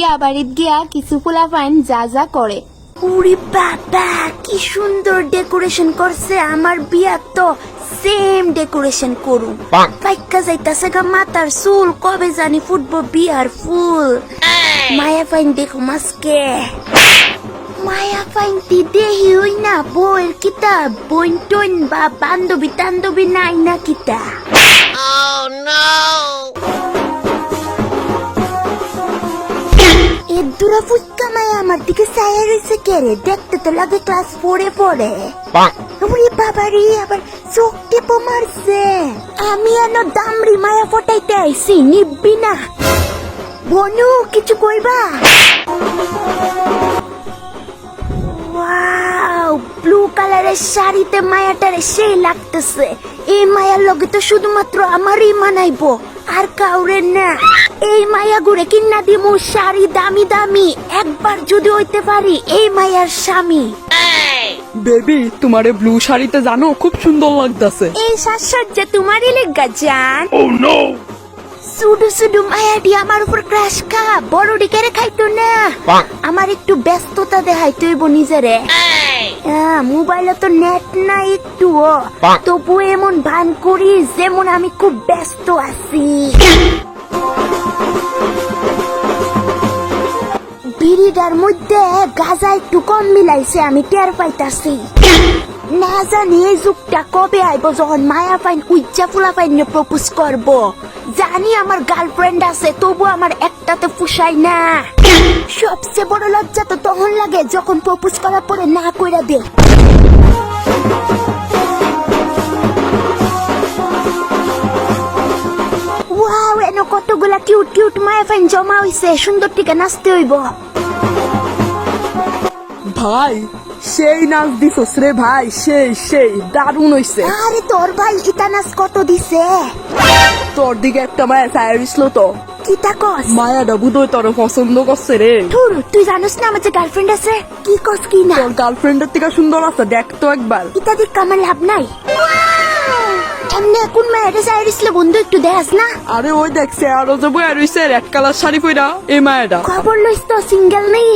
বিয়া বাড়িত গিয়া কিছু পোলাপাইন যা যা করে। ওরে বাবা কি সুন্দর ডেকোরেশন করছে, আমার বিয়া তো সেম ডেকোরেশন করুম। পাইকা যাইতাছে গা মাথার চুল, কবে জানি ফুটবো বিয়ার ফুল। মায়া ফাইন দেখো মাসকে, মায়া ফাইন তি দেহি হই না বইয়ের কিতা, বইন টইন বা বান্ধবী টান্ধবী নাই না কিতা। এর দুরা ফুচকা মায়া আমার দিকে চাইয়া রয়েছে কেরে, দেখতে তো লাগে ক্লাস 4 এ পড়ে। ওরে বাবা রে, আবার চোখ টেপো মারছে। আমি এনো দামড়ি মায়া ফটাইতে আইছি, নিববি না? বনু কিছু কইবা? ওয়াও, ব্লু কালারের শাড়িতে মায়াটারে সেই লাগতেছে। এই মায়ার লগে তো শুধুমাত্র আমারই মানাইবো, আর কাউরে না। এই মায়া গুড়ে কিন্না দিমু শাড়ি দামি দামি, একবার যদি হইতে পারি এই মায়ার স্বামী। বেবি তোমারে ব্লু শাড়িতে জানো খুব সুন্দর লাগতেছে। এই সাজসজ্জা তোমারই লেগা জান। শুধু শুধু মায়াটি আমার উপর ক্রাশ খা, বড় ডিকেরে খাইতো না। আমার একটু ব্যস্ততা দেখাইতে হইব নিজেরে। মোবাইলে তো নেট নাই একটুও, তবু এমন ভান করি যেমন আমি খুব ব্যস্ত আছি। বিড়িটার মধ্যে গাঁজা একটু কম মিলাইছে, আমি টের পাইতাছি। না জানি এই যুগটা কবে আইব যখন মায়া ফাইন উচ্চা ফুলা ফাইন প্রপোজ করব। জানি আমার গার্লফ্রেন্ড আছে, তবু আমার একটাতে ফুসাই না। সবচেয়ে বড় লজ্জা তো তখন লাগে যখন প্রপোজ করার পরে না কইরা দে। ওয়াও, এনো কতগুলা কিউট কিউট মায়া ফাইন জমা হইছে, সুন্দর টিকে নাচতে হইব। ভাই সেই নাচ দিছস রে ভাই, সেই দারুণ হইছে। আরে তোর ভাই ইতা নাচ কত দিছে? তোর দিকে একটা মায়া চাইছিল তো, কিতা কস? মায়াটা বুধই তোর পছন্দ করছে রে। ধুর, তুই জানোস না আমার যে গার্লফ্রেন্ড আছে? কি কস কি না? তোর গার্লফ্রেন্ডের থেকে সুন্দর আছে, দেখ তো একবার। ইতা দিক আমার লাভ নাই। এমনি কোন মায়াটা চাইছিল বন্ধু, একটু দেখাস না? আরে ওই দেখছে আরো যে বই রইছে রেড কালার শাড়ি পরা, এই মায়াটা। খবর লইস তো সিঙ্গেল নেই।